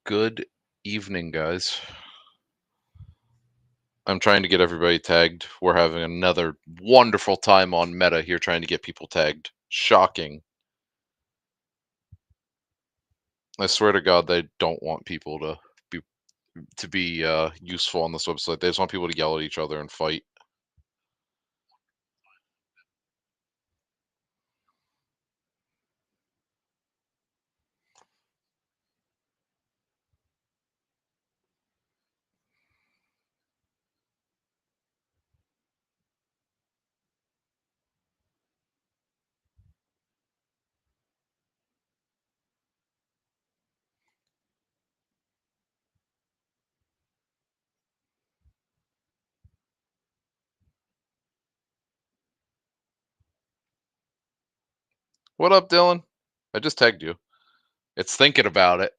Good evening, guys. I'm trying to get everybody tagged. We're having another wonderful time on Meta here trying to get people tagged. Shocking. I swear to God, they don't want people be to be useful on this website. They just want people to yell at each other and fight. What up, Dylan? I just tagged you. It's thinking about it.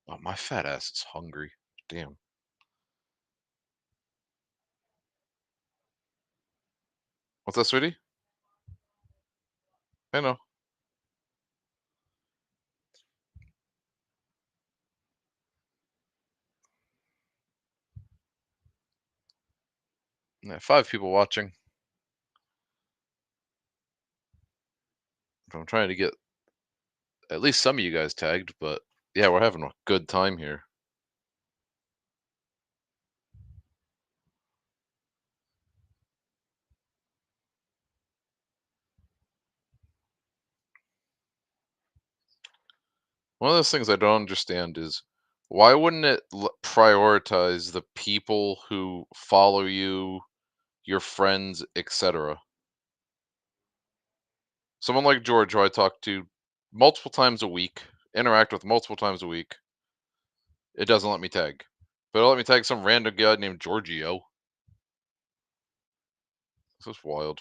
Oh, my fat ass is hungry. Damn. What's that, sweetie? I know. Yeah, 5 people watching. I'm trying to get at least some of you guys tagged, but yeah, we're having a good time here. One of those things I don't understand is why wouldn't it prioritize the people who follow you, your friends, etc. Someone like George, who I talk to multiple times a week, interact with multiple times a week, it doesn't let me tag. But it'll let me tag some random guy named Giorgio. This is wild.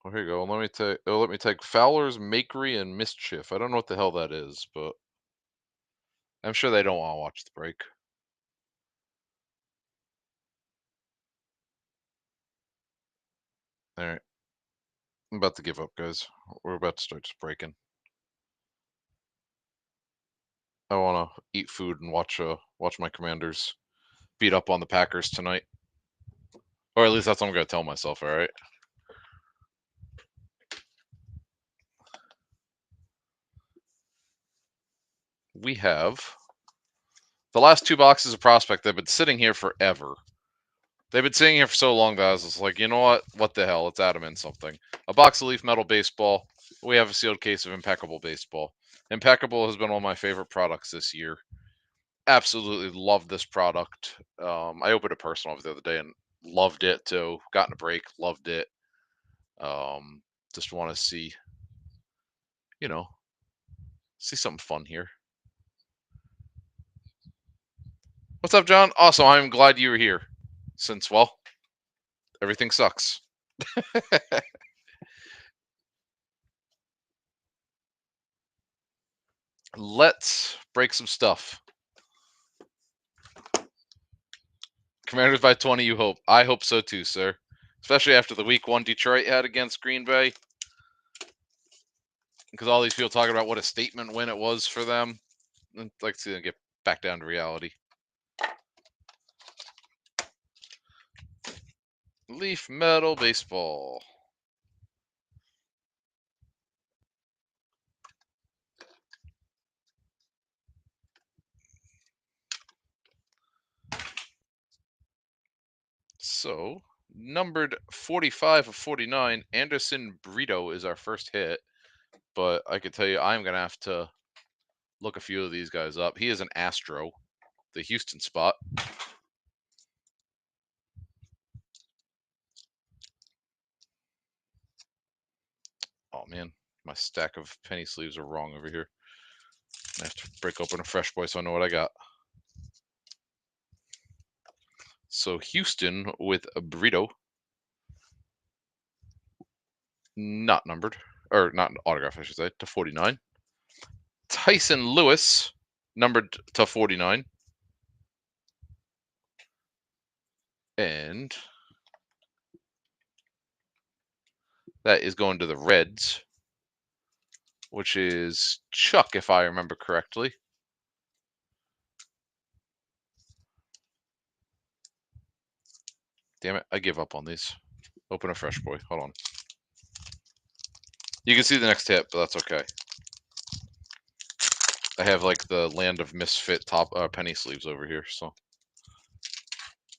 Oh, here you go. Let me tag. It'll let me tag Fowler's Makery and Mischief. I don't know what the hell that is, but I'm sure they don't want to watch the break. All right, I'm about to give up, guys. We're about to start just breaking. I want to eat food and watch my Commanders beat up on the Packers tonight, or at least that's what I'm gonna tell myself. All right. We have the last 2 boxes of prospect. They've been sitting here forever. They've been sitting here for so long that I was just like, you know what? What the hell? Let's add them in something. A box of Leaf Metal Baseball. We have a sealed case of Impeccable Baseball. Impeccable has been one of my favorite products this year. Absolutely love this product. I opened a personal the other day and loved it too. Got in a break, loved it. Um, just want to see, you know, see something fun here. What's up, John? Also, I'm glad you were here. Since, well, everything sucks. Let's break some stuff. Commanders by 20, you hope. I hope so too, sir. Especially after the week 1 Detroit had against Green Bay. Because all these people talking about what a statement win it was for them. I'd like to see them get back down to reality. Leaf Metal Baseball. So, numbered 45 of 49, Anderson Brito is our first hit. But I could tell you, I'm going to have to look a few of these guys up. He is an Astro, the Houston spot. Oh, man. My stack of penny sleeves are wrong over here. I have to break open a fresh boy so I know what I got. So, Houston with a Brito. Not numbered. Or not autograph, I should say, to 49. Tyson Lewis, numbered to 49. And that is going to the Reds, which is Chuck, if I remember correctly. Damn it, I give up on these. Open a fresh boy. Hold on. You can see the next hit, but that's okay. I have like the Land of Misfit top penny sleeves over here, so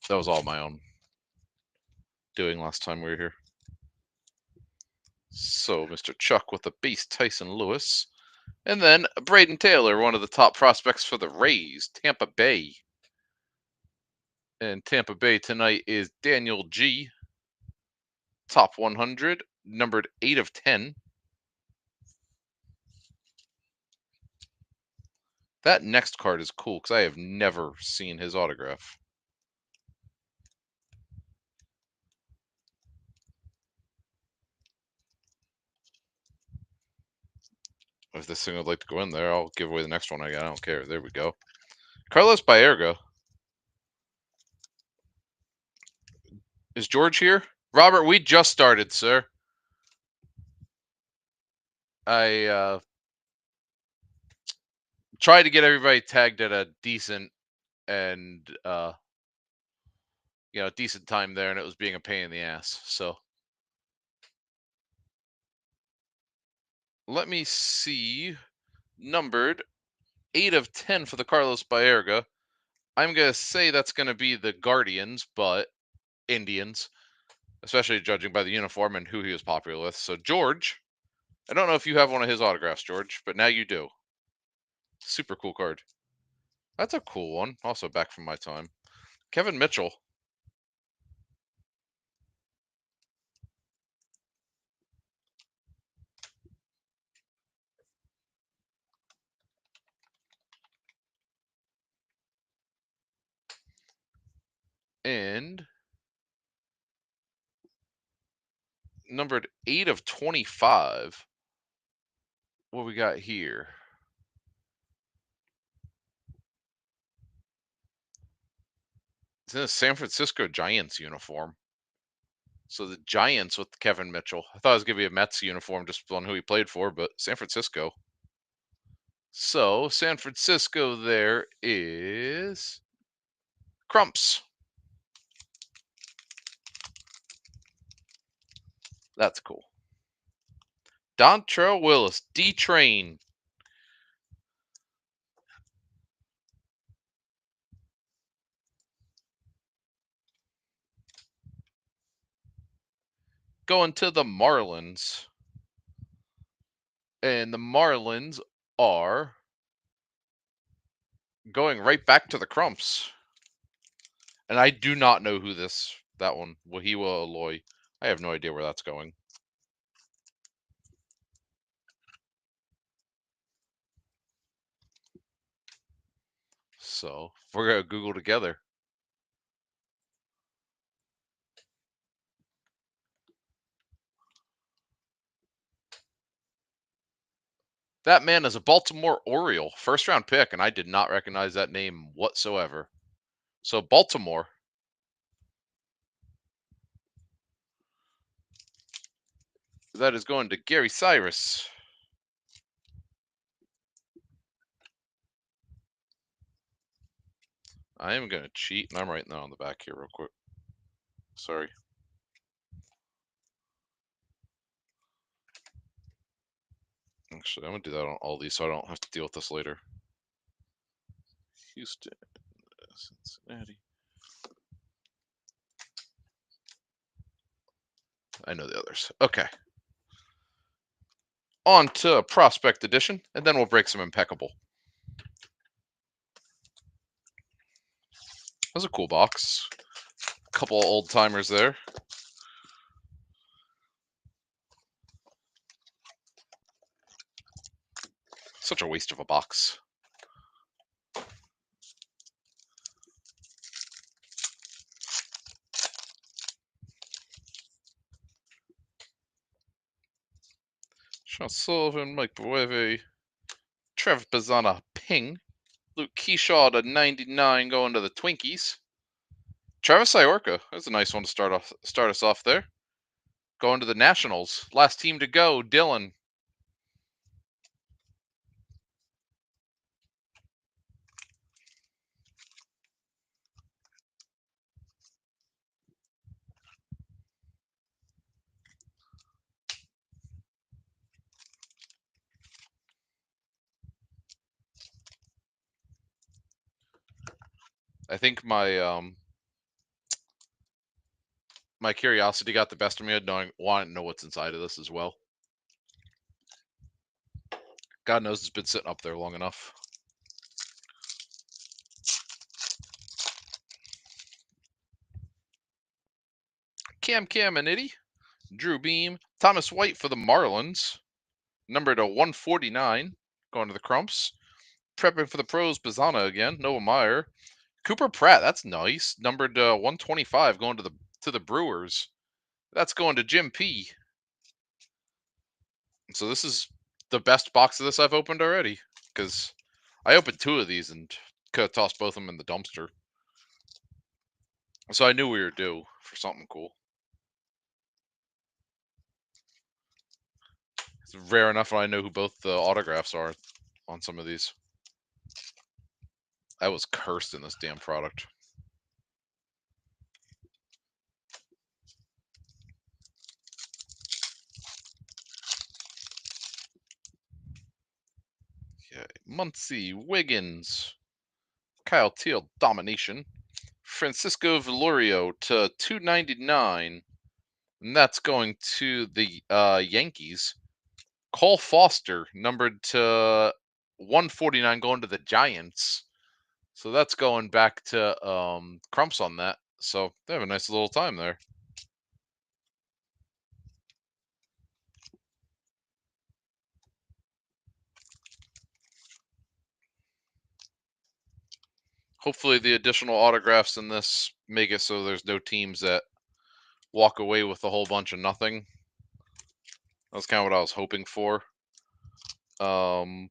that was all my own doing last time we were here. So Mr. Chuck with the base Tyson Lewis. And then Braden Taylor, one of the top prospects for the Rays, Tampa Bay. And Tampa Bay tonight is Daniel G. Top 100, numbered 8 of 10. That next card is cool because I have never seen his autograph. If this thing would like to go in there, I'll give away the next one I got. I don't care. There we go. Carlos Baerga. Is George here? Robert, we just started, sir. I tried to get everybody tagged at a decent and decent time there, and it was being a pain in the ass. So let me see. Numbered 8 of 10 for the Carlos Baerga. I'm gonna say that's gonna be the Guardians, but Indians, especially judging by the uniform and who he was popular with. So George, I don't know if you have one of his autographs, George, but now you do. Super cool card. That's a cool one. Also back from my time. Kevin Mitchell. And numbered 8 of 25. What we got here? It's in a San Francisco Giants uniform. So the Giants with Kevin Mitchell. I thought it was going to be a Mets uniform just on who he played for, but San Francisco. So San Francisco there is Crumps. That's cool. Dontrell Willis, D-Train. Going to the Marlins. And the Marlins are going right back to the Crumps. And I do not know who that one, Wahiwa Aloy. I have no idea where that's going. So we're going to Google together. That man is a Baltimore Oriole, first round pick, and I did not recognize that name whatsoever. So Baltimore. That is going to Gary Cyrus. I am going to cheat, and I'm writing that on the back here real quick. Sorry. Actually, I'm going to do that on all these so I don't have to deal with this later. Houston, Cincinnati. I know the others. Okay. On to Prospect Edition, and then we'll break some Impeccable. That was a cool box. A couple of old timers there. Such a waste of a box. Sean Sullivan, Mike Bueve, Trev Bazana, Ping, Luke Keyshaw to 99 going to the Twinkies. Travis Iorka, that's a nice one to start us off there. Going to the Nationals. Last team to go, Dylan. I think my my curiosity got the best of me. I want to know what's inside of this as well. God knows it's been sitting up there long enough. Cam and Itty, Drew Beam, Thomas White for the Marlins, number to 149, going to the Crumps. Prepping for the pros, Bazana again, Noah Meyer. Cooper Pratt, that's nice. Numbered 125, going to the Brewers. That's going to Jim P. So this is the best box of this I've opened already, because I opened 2 of these and could have tossed both of them in the dumpster. So I knew we were due for something cool. It's rare enough I know who both the autographs are on some of these. I was cursed in this damn product. Okay. Muncie, Wiggins, Kyle Teal, Domination, Francisco Velorio to 299, and that's going to the Yankees. Cole Foster, numbered to 149, going to the Giants. So that's going back to Crumps on that. So they have a nice little time there. Hopefully the additional autographs in this make it so there's no teams that walk away with a whole bunch of nothing. That's kind of what I was hoping for. Also,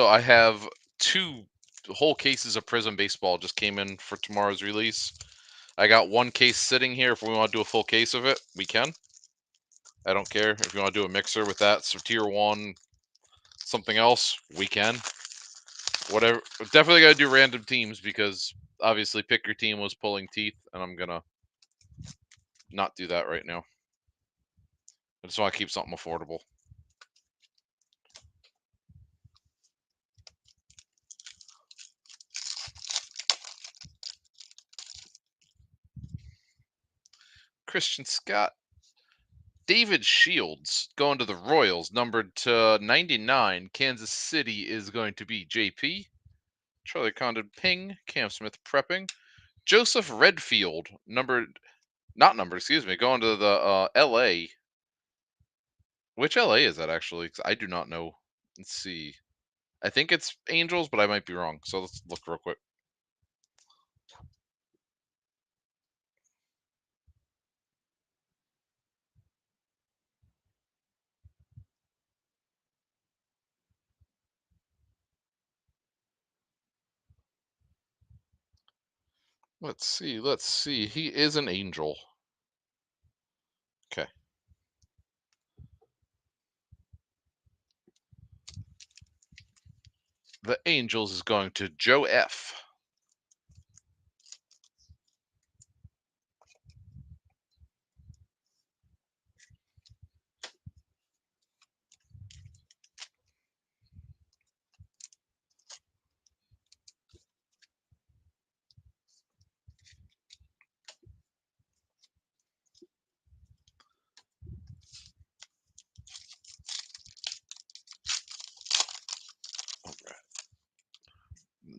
I have 2 whole cases of Prism Baseball just came in for tomorrow's release. I got 1 case sitting here. If we want to do a full case of it, we can. I don't care. If you want to do a mixer with that, so tier 1, something else, we can. Whatever. Definitely got to do random teams because obviously Pick Your Team was pulling teeth, and I'm going to not do that right now. I just want to keep something affordable. Christian Scott. David Shields going to the Royals, numbered to 99. Kansas City is going to be JP. Charlie Condon Ping. Cam Smith prepping. Joseph Redfield, going to the LA. Which LA is that actually? 'Cause I do not know. Let's see. I think it's Angels, but I might be wrong. So let's look real quick. Let's see. He is an Angel. Okay. The Angels is going to Joe F.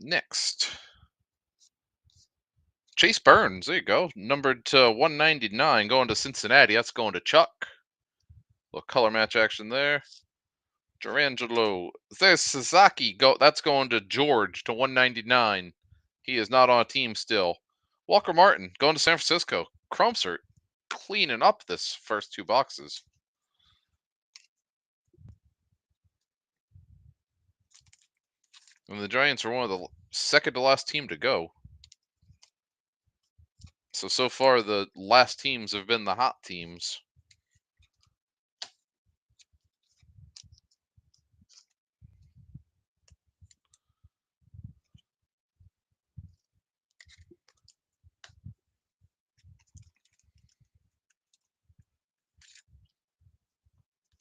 Next, Chase Burns. There you go. Numbered to 199, going to Cincinnati. That's going to Chuck. Little color match action there. Durangelo. There's Sasaki. That's going to George to 199. He is not on a team still. Walker Martin going to San Francisco. Crumpsert cleaning up this first two boxes. And the Giants are one of the second to last team to go. So far, the last teams have been the hot teams.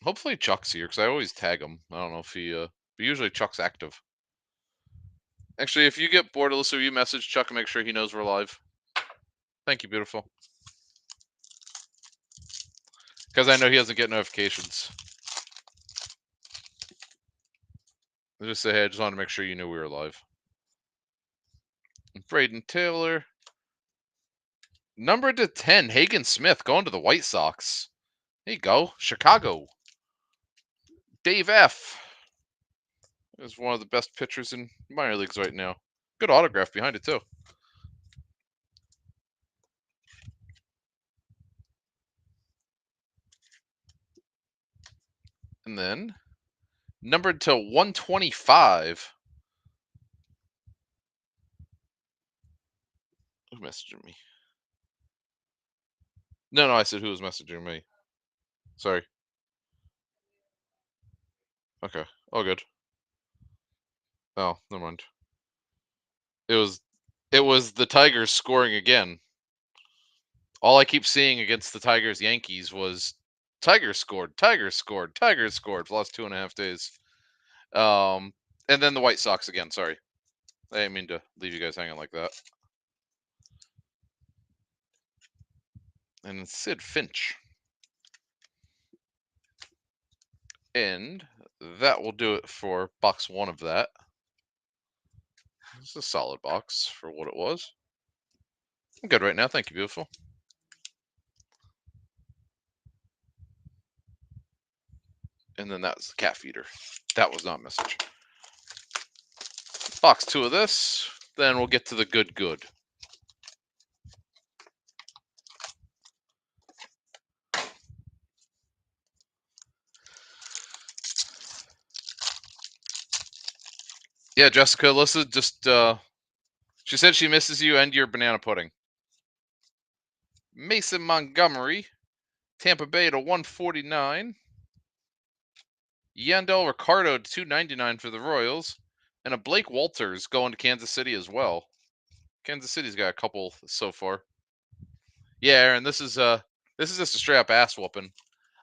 Hopefully Chuck's here, because I always tag him. I don't know if he, but usually Chuck's active. Actually, if you get bored, Alyssa, you message Chuck and make sure he knows we're live. Thank you, beautiful. Because I know he doesn't get notifications. I just say, hey, I just wanted to make sure you knew we were live. Braden Taylor. Number to 10, Hagen Smith going to the White Sox. There you go. Chicago. Dave F. is one of the best pitchers in minor leagues right now. Good autograph behind it, too. And then, numbered to 125. Who messaging me? No, I said who was messaging me. Sorry. Okay, all good. Oh, never mind. It was the Tigers scoring again. All I keep seeing against the Tigers Yankees was Tigers scored, Tigers scored, Tigers scored for the last 2.5 days. And then the White Sox again. Sorry, I didn't mean to leave you guys hanging like that. And Sid Finch. And that will do it for box one of that. It's a solid box for what it was. I'm good right now. Thank you, beautiful. And then that was the cat feeder. That was not a message. Box two of this. Then we'll get to the good. Yeah, Jessica, Alyssa just she said she misses you and your banana pudding. Mason Montgomery, Tampa Bay to 149. Yandel Ricardo to 299 for the Royals, and a Blake Walters going to Kansas City as well. Kansas City's got a couple so far. Yeah, Aaron, this is just a straight up ass whooping.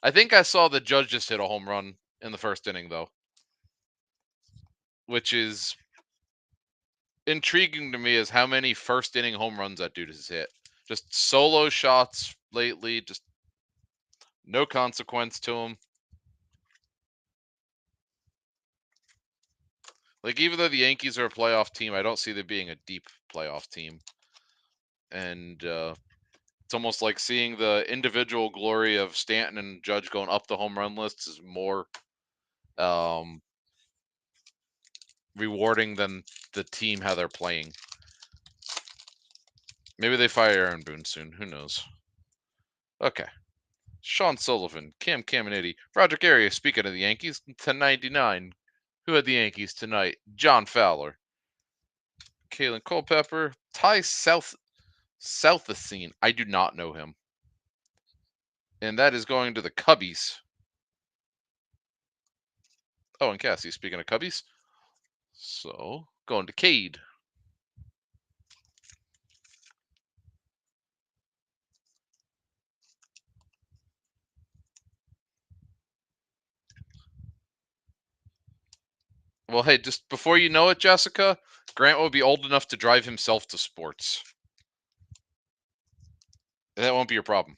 I think I saw the Judge just hit a home run in the first inning though, which is intriguing to me is how many first inning home runs that dude has hit. Just solo shots lately, just no consequence to him. Like, even though the Yankees are a playoff team, I don't see them being a deep playoff team. And it's almost like seeing the individual glory of Stanton and Judge going up the home run lists is more rewarding than the team, how they're playing. Maybe they fire Aaron Boone soon. Who knows? Okay. Sean Sullivan, Cam Caminiti, Roger Arias, speaking of the Yankees, to 99. Who had the Yankees tonight? John Fowler. Kalen Culpepper, Ty Southacene. I do not know him. And that is going to the Cubbies. Oh, and Cassie, speaking of Cubbies. So, going to Cade. Well, hey, just before you know it, Jessica, Grant will be old enough to drive himself to sports. That won't be your problem.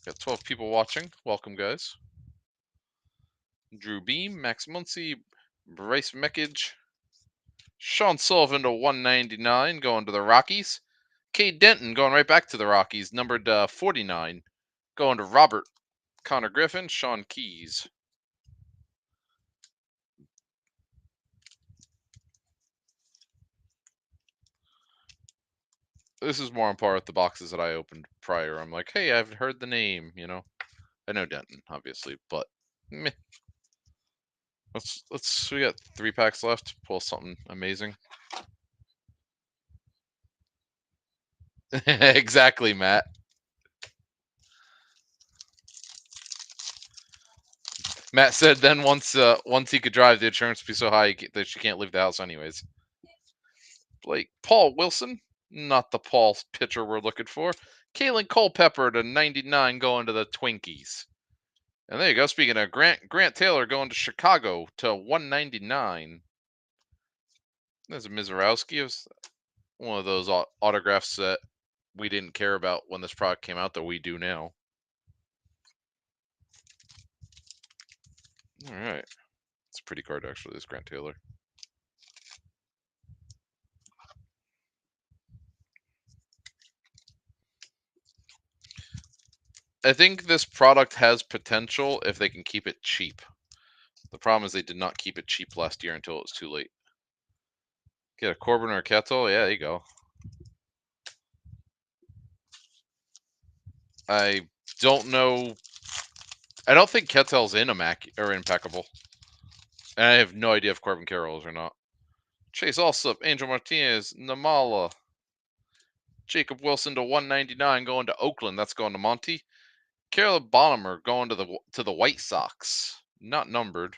Got 12 people watching. Welcome, guys. Drew Beam, Max Muncy, Bryce Meckage, Sean Sullivan to 199, going to the Rockies. Cade Denton going right back to the Rockies, numbered 49, going to Robert. Connor Griffin, Sean Keys. This is more on par with the boxes that I opened prior. I'm like, hey, I've heard the name, you know. I know Denton, obviously, but meh. We got 3 packs left. Pull something amazing. Exactly, Matt. Matt said then once he could drive, the insurance would be so high that she can't leave the house anyways. Blake Paul Wilson, not the Paul pitcher we're looking for. Kalen Culpepper to 99, going to the Twinkies. And there you go. Speaking of Grant Taylor going to Chicago to 199. There's a Mizorowski. It was one of those autographs that we didn't care about when this product came out that we do now. All right. It's a pretty card, actually, this Grant Taylor. I think this product has potential if they can keep it cheap. The problem is they did not keep it cheap last year until it was too late. Get a Corbin or a Kettle? Yeah, there you go. I don't know. I don't think Kettle's in Impeccable. And I have no idea if Corbin Carroll is or not. Chase Allsup, Angel Martinez, Namala, Jacob Wilson to 199, going to Oakland. That's going to Monty. Caleb Bonham going to the White Sox. Not numbered.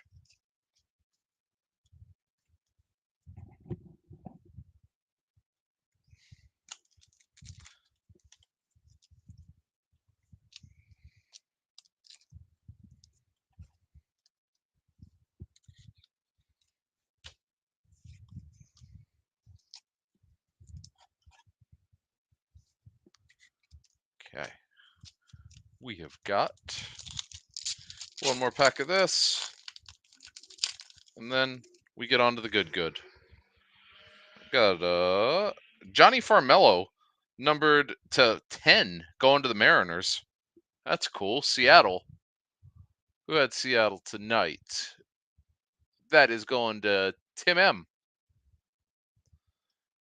Okay. We have got one more pack of this. And then we get on to the good. Got Johnny Farmello, numbered to 10, going to the Mariners. That's cool. Seattle. Who had Seattle tonight? That is going to Tim M.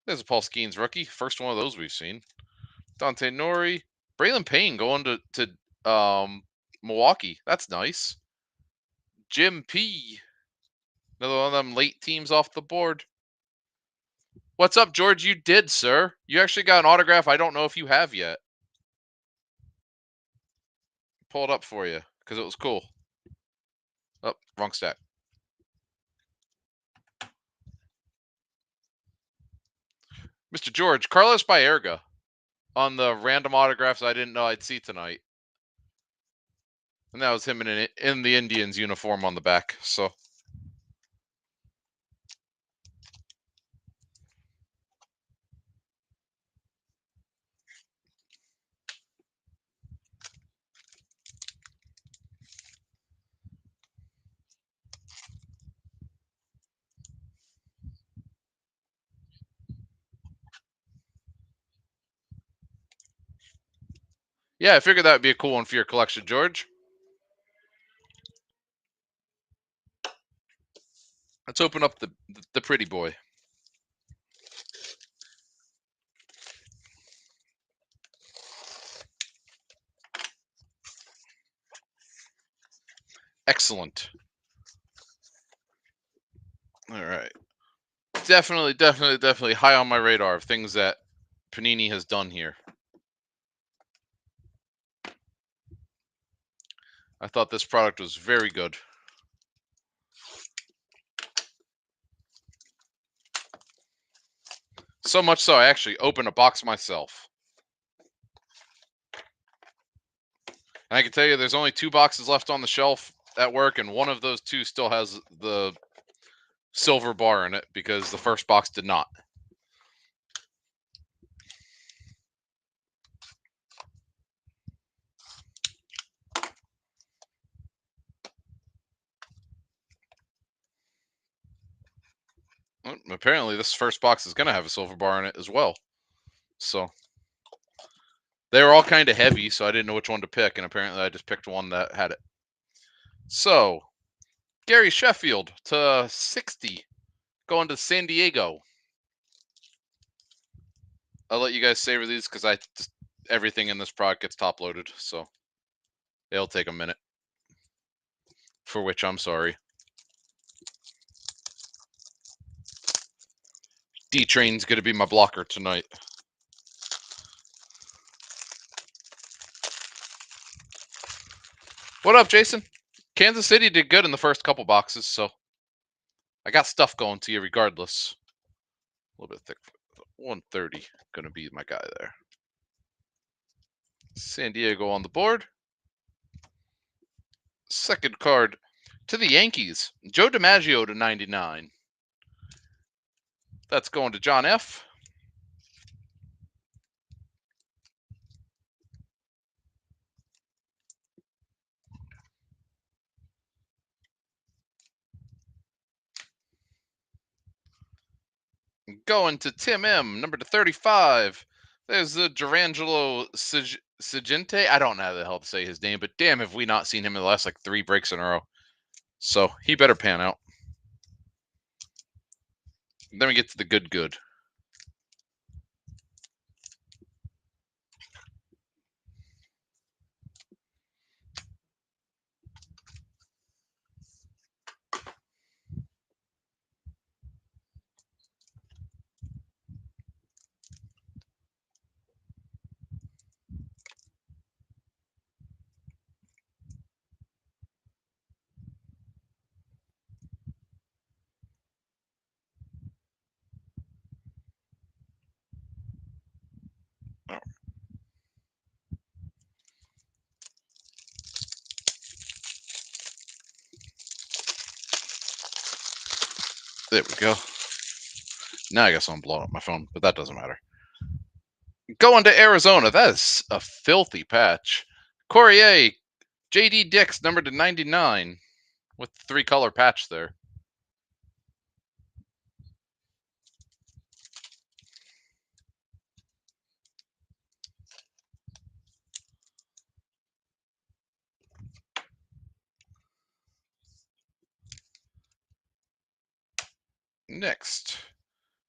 There's a Paul Skeens rookie. First one of those we've seen. Dante Nori. Braylon Payne going to Milwaukee. That's nice. Jim P. Another one of them late teams off the board. What's up, George? You did, sir. You actually got an autograph I don't know if you have yet. Pull it up for you because it was cool. Oh, wrong stack. Mr. George, Carlos Baerga on the random autographs I didn't know I'd see tonight. And that was him in the Indians uniform on the back. So yeah, I figured that would be a cool one for your collection, George. Let's open up the pretty boy. Excellent. All right. Definitely high on my radar of things that Panini has done here. I thought this product was very good. So much so I actually opened a box myself. And I can tell you there's only 2 boxes left on the shelf at work, and one of those 2 still has the silver bar in it because the first box did not. apparently this first box is going to have a silver bar in it as well. So they were all kind of heavy, so I didn't know which one to pick, and apparently I just picked one that had it. So Gary Sheffield to 60, going to San Diego. I'll let you guys savor these because everything in this product gets top loaded, so it'll take a minute. For which I'm sorry. D-Train's going to be my blocker tonight. What up, Jason? Kansas City did good in the first couple boxes, so I got stuff going to you regardless. A little bit thick. 130 going to be my guy there. San Diego on the board. Second card to the Yankees. Joe DiMaggio to 99. That's going to John F. Going to Tim M, number to 35. There's the Durangelo Sagente. I don't know how the hell to say his name, but damn, have we not seen him in the last like 3 breaks in a row. So he better pan out. Then we get to the good. There we go. Now I guess I'm blowing up my phone, but that doesn't matter. Going to Arizona. That is a filthy patch. Corrier, J.D. Dix, number to 99, with 3-color patch there. Next,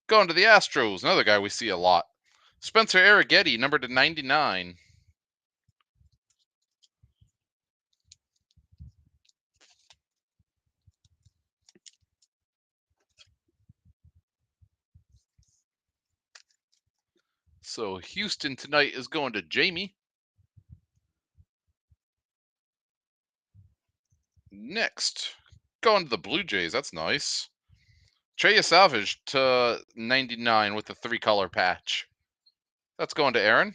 going to the Astros. Another guy we see a lot. Spencer Arrighetti, number to 99. So Houston tonight is going to Jamie. Next, going to the Blue Jays. That's nice. Trey Savage to 99 with the 3-color patch. That's going to Aaron.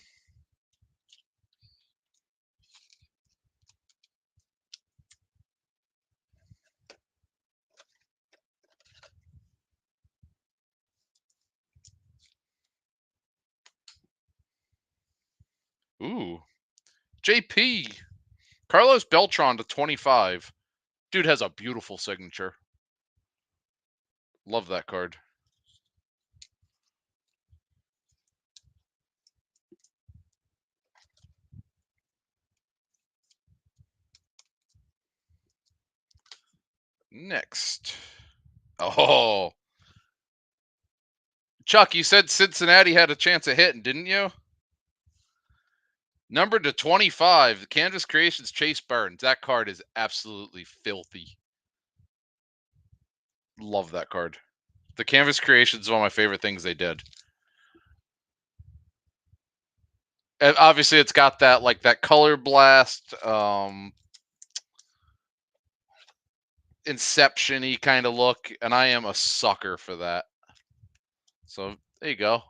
Ooh. JP. Carlos Beltran to 25. Dude has a beautiful signature. Love that card. Next. Oh. Chuck, you said Cincinnati had a chance of hitting, didn't you? Number to 25, the Kansas Creations Chase Burns. That card is absolutely filthy. Love that card. The Canvas Creations is one of my favorite things they did. And obviously, it's got that like that color blast, Inception-y kind of look, and I am a sucker for that. So there you go.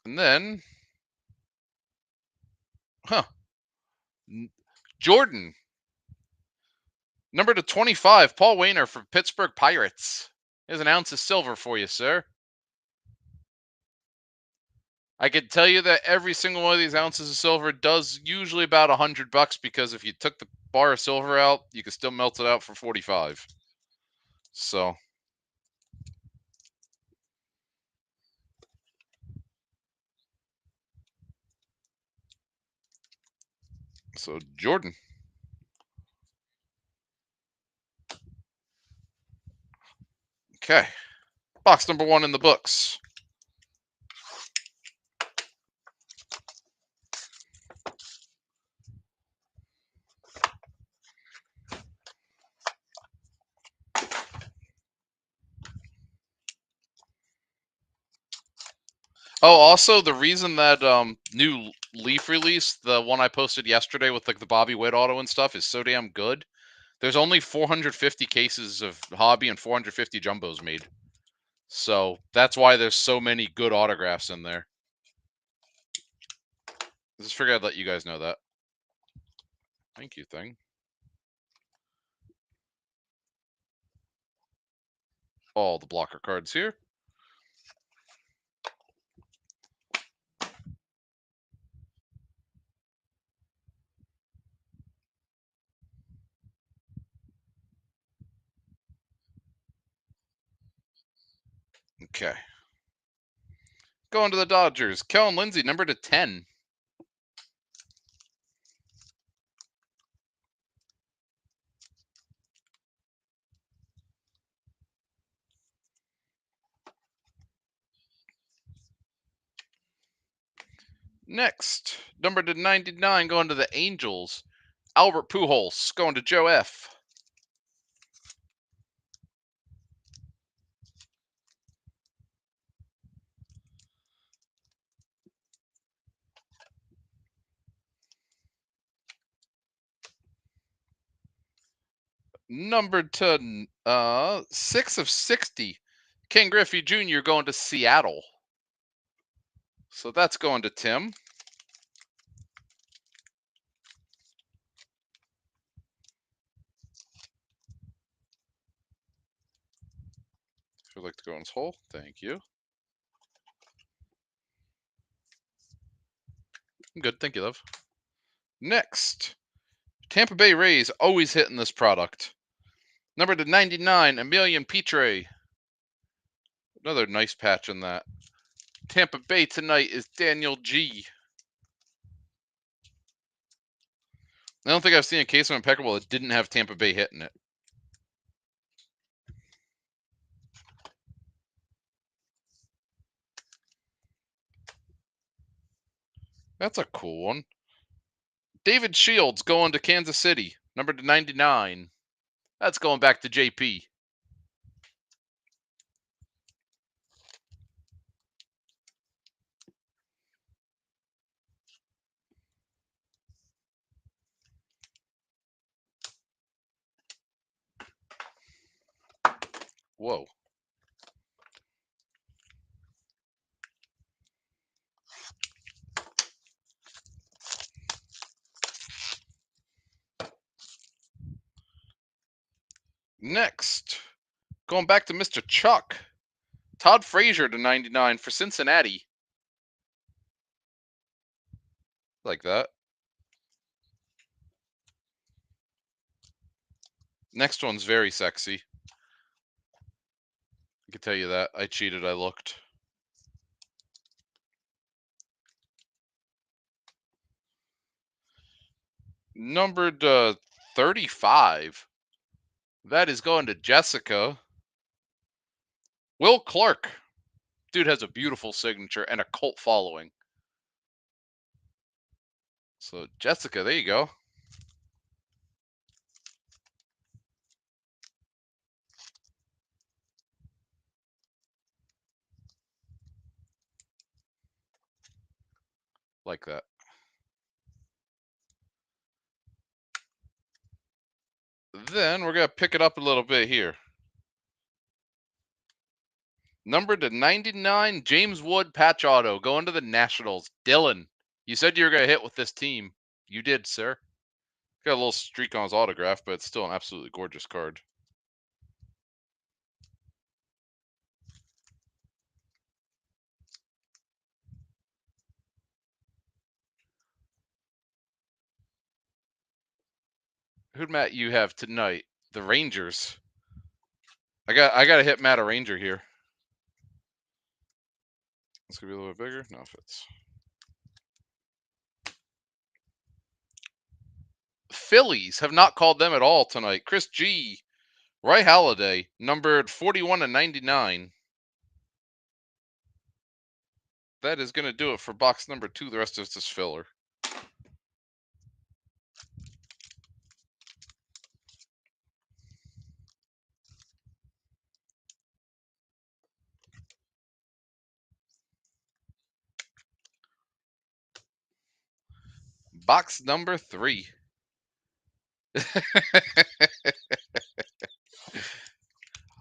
And then, Jordan, number to 25, Paul Wainer for Pittsburgh Pirates. Here's an ounce of silver for you, sir. I can tell you that every single one of these ounces of silver does usually about $100 because if you took the bar of silver out, you can still melt it out for 45. So Jordan. Okay. Box number 1 in the books. Oh, also the reason that new Leaf release, the one I posted yesterday with like the Bobby Witt auto and stuff, is so damn good. There's only 450 cases of Hobby and 450 jumbos made. So that's why there's so many good autographs in there. I just figured I'd let you guys know that. Thank you, thing. All the blocker cards here. Okay. Going to the Dodgers. Kellen Lindsay, number to 10. Next, number to 99, going to the Angels. Albert Pujols, going to Joe F. Number to 6 of 60, King Griffey Jr. going to Seattle. So that's going to Tim. If you'd like to go in this hole, thank you. I'm good, thank you, love. Next, Tampa Bay Rays, always hitting this product. Number to 99, Emilian Petre. Another nice patch in that. Tampa Bay tonight is Daniel G. I don't think I've seen a case of Impeccable that didn't have Tampa Bay hitting it. That's a cool one. David Shields going to Kansas City, number to 99. That's going back to JP. Whoa. Next, going back to Mr. Chuck. Todd Frazier to 99 for Cincinnati. Like that. Next one's very sexy. I can tell you that. I cheated, I looked. Numbered 35. That is going to Jessica. Will Clark. Dude has a beautiful signature and a cult following. So, Jessica, there you go. Like that. Then we're going to pick it up a little bit here. Number to 99, James Wood patch auto going to the Nationals. Dylan, you said you were going to hit with this team. You did, sir. Got a little streak on his autograph, but it's still an absolutely gorgeous card. Who'd Matt you have tonight? The Rangers. I gotta hit Matt a Ranger here. It's gonna be a little bit bigger. No, it fits. Phillies have not called them at all tonight. Chris G. Roy Halladay, numbered 41/99. That is gonna do it for box number 2. The rest of it's filler. Box number 3.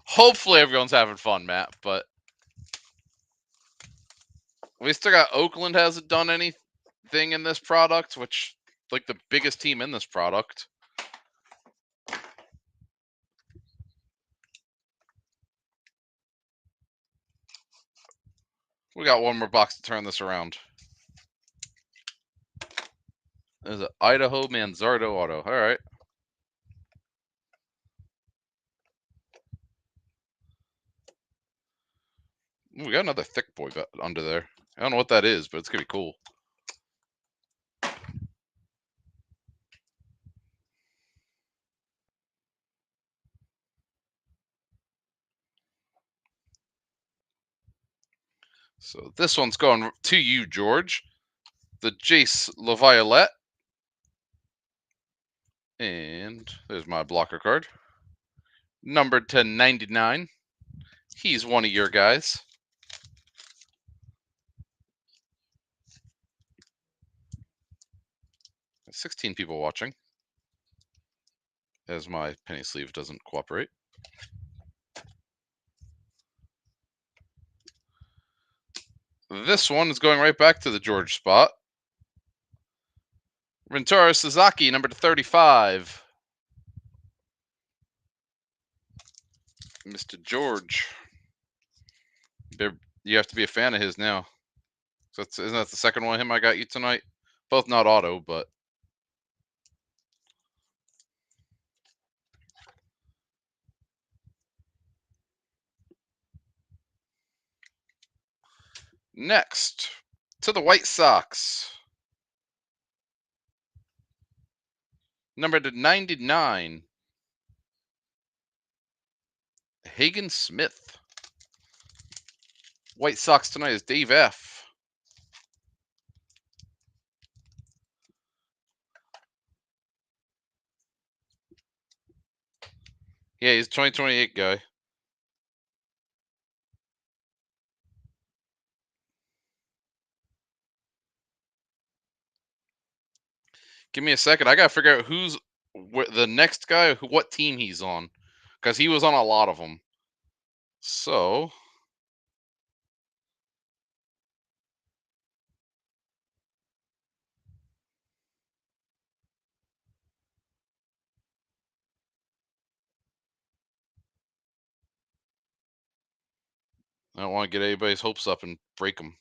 Hopefully everyone's having fun, Matt, but we still got Oakland hasn't done anything in this product, which, like, the biggest team in this product. We got one more box to turn this around. There's an Idaho Manzardo auto. All right. Ooh, we got another thick boy under there. I don't know what that is, but it's going to be cool. So this one's going to you, George. The Jace LaViolette. And there's my blocker card. Numbered to 99. He's one of your guys. 16 people watching, as my penny sleeve doesn't cooperate. This one is going right back to the George spot. Rentaro Suzuki, number 35. Mr. George. You have to be a fan of his now. So isn't that the second one of him I got you tonight? Both not auto, but. Next, to the White Sox. Number to 99. Hagen Smith. White Sox tonight is Dave F. Yeah, he's a 2028 guy. Give me a second. I gotta figure out who's the next guy, what team he's on, because he was on a lot of them. So I don't want to get anybody's hopes up and break them.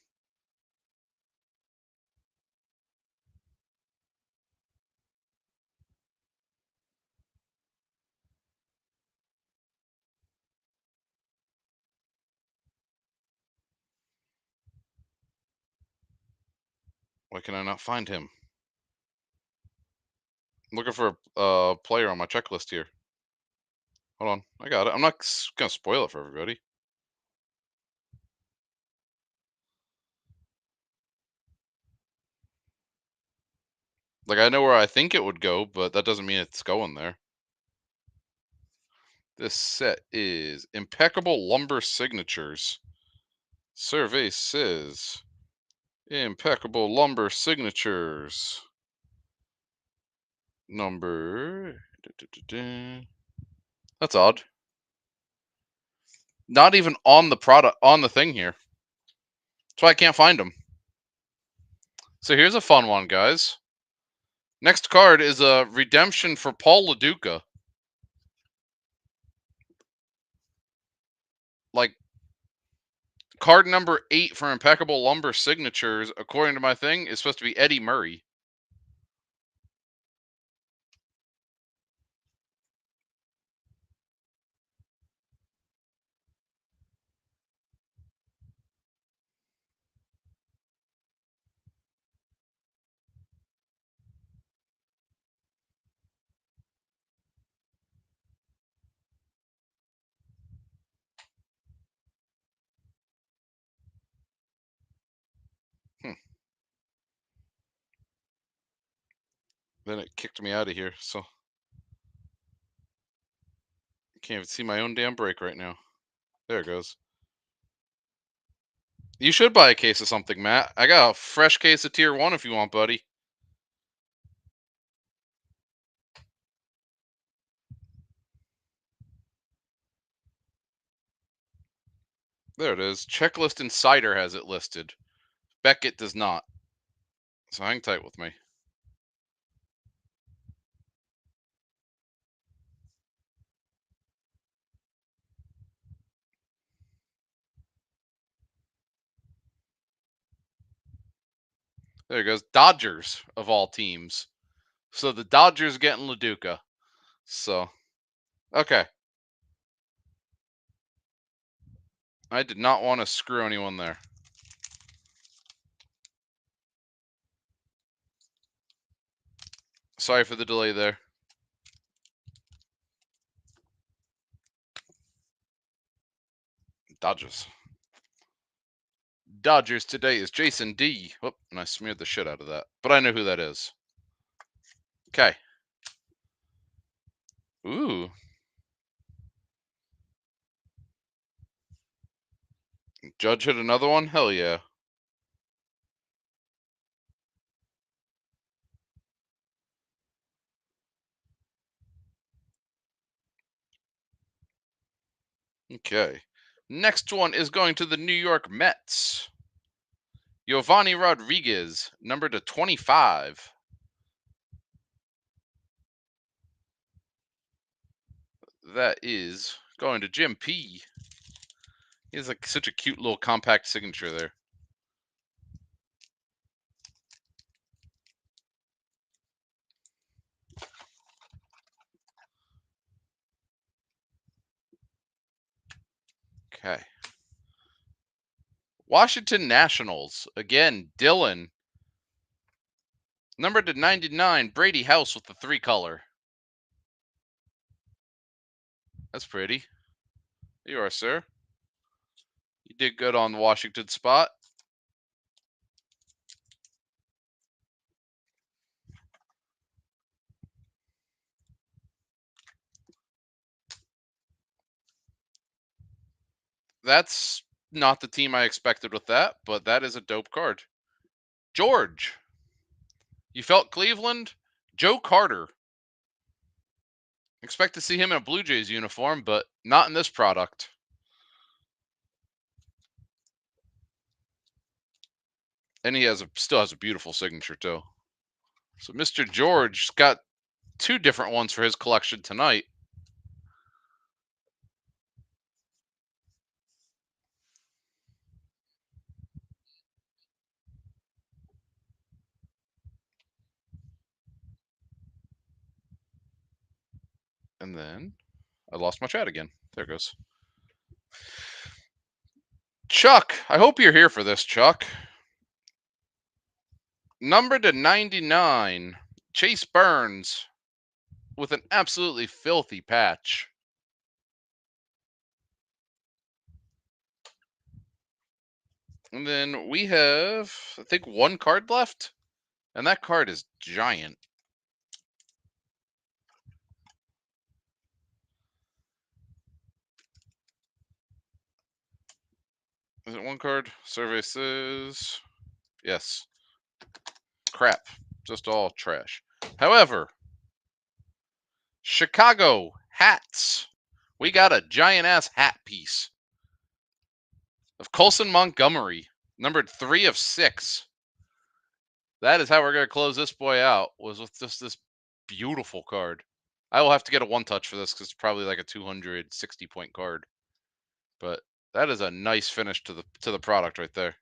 Why can I not find him? I'm looking for a player on my checklist here. Hold on, I got it. I'm not gonna spoil it for everybody. Like, I know where I think it would go, but that doesn't mean it's going there. This set is Impeccable Lumber Signatures. Survey says Impeccable Lumber Signatures. Number. That's odd. Not even on the product, on the thing here. That's why I can't find them. So here's a fun one, guys. Next card is a redemption for Paul LaDuca. Like, card number 8 for Impeccable Lumber Signatures, according to my thing, is supposed to be Eddie Murray. Then it kicked me out of here, so I can't even see my own damn break right now. There it goes. You should buy a case of something, Matt. I got a fresh case of Tier 1 if you want, buddy. There it is. Checklist Insider has it listed. Beckett does not. So hang tight with me. There it goes. Dodgers, of all teams. So the Dodgers getting LaDuca. So, okay. I did not want to screw anyone there. Sorry for the delay there. Dodgers. Dodgers today is Jason D. Whoop, and I smeared the shit out of that. But I know who that is. Okay. Ooh. Judge hit another one? Hell yeah. Okay. Next one is going to the New York Mets. Giovanni Rodriguez, number to 25. That is going to Jim P. He has like such a cute little compact signature there. Okay. Washington Nationals. Again, Dylan. Number to 99, Brady House with the 3-color. That's pretty. You are, sir. You did good on the Washington spot. That's not the team I expected with that, but that is a dope card. George. You felt Cleveland? Joe Carter. Expect to see him in a Blue Jays uniform, but not in this product. And he still has a beautiful signature too. So Mr. George's got 2 different ones for his collection tonight. And then I lost my chat again. There it goes. Chuck, I hope you're here for this, Chuck. Number to 99, Chase Burns with an absolutely filthy patch. And then we have, I think, 1 card left. And that card is giant. Is it 1 card? Survey says yes. Crap. Just all trash. However, Chicago hats. We got a giant ass hat piece of Colson Montgomery, numbered 3 of 6. That is how we're going to close this boy out, was with just this beautiful card. I will have to get a 1-touch for this because it's probably like a 260-point card. But that is a nice finish to the product right there.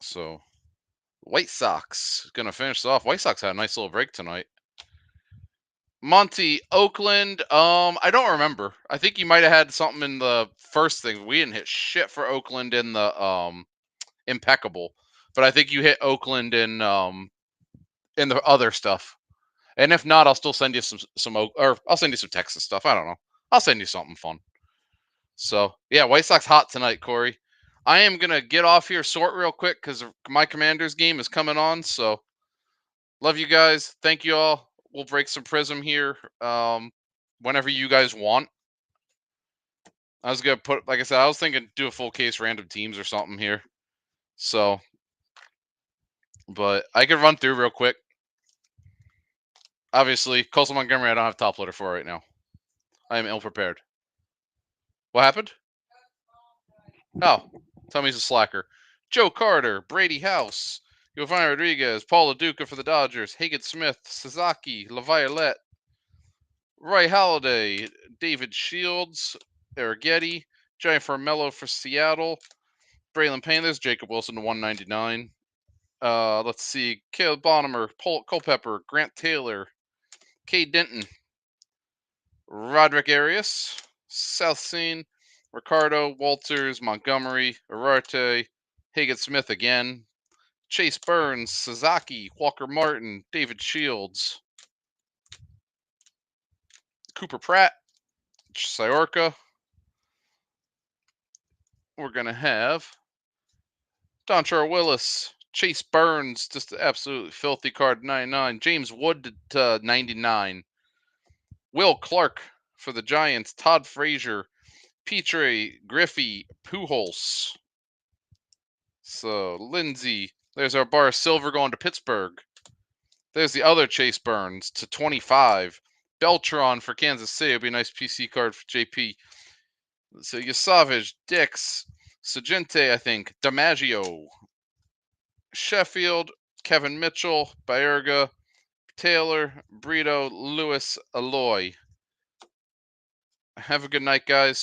So, White Sox going to finish off. White Sox had a nice little break tonight. Monty, Oakland. I don't remember. I think you might have had something in the first thing. We didn't hit shit for Oakland in the Impeccable, but I think you hit Oakland in the other stuff. And if not, I'll still send you or I'll send you some Texas stuff. I don't know. I'll send you something fun. So yeah, White Sox hot tonight, Corey. I am going to get off here, sort real quick, because my Commanders game is coming on. So, love you guys. Thank you all. We'll break some Prism here whenever you guys want. I was going to put, like I said, I was thinking do a full case random teams or something here. So, but I could run through real quick. Obviously, Coastal Montgomery, I don't have top loader for right now. I am ill prepared. What happened? Oh, tell me he's a slacker. Joe Carter, Brady House, Giovanni Rodriguez, Paul LaDuca for the Dodgers, Hagen Smith, Sasaki, LaViolette, Roy Halladay, David Shields, Arrighetti, Johnny Formello for Seattle, Braylon Panthers, Jacob Wilson to 199. Let's see, Caleb Bonham, Culpepper, Grant Taylor, Cade Denton, Roderick Arias, South Scene, Ricardo, Walters, Montgomery, Ararte, Hagen Smith again, Chase Burns, Sasaki, Walker Martin, David Shields, Cooper Pratt, Sciorca. We're going to have Dontrell Willis, Chase Burns, just an absolutely filthy card, 99. James Wood to 99. Will Clark for the Giants, Todd Frazier, Petrie, Griffey, Pujols. So, Lindsay, there's our bar of silver going to Pittsburgh. There's the other Chase Burns to 25. Beltron for Kansas City. It'll be a nice PC card for JP. So, Yasavage, Dix, Sagente, I think, DiMaggio, Sheffield, Kevin Mitchell, Baerga, Taylor, Brito, Lewis, Aloy. Have a good night, guys.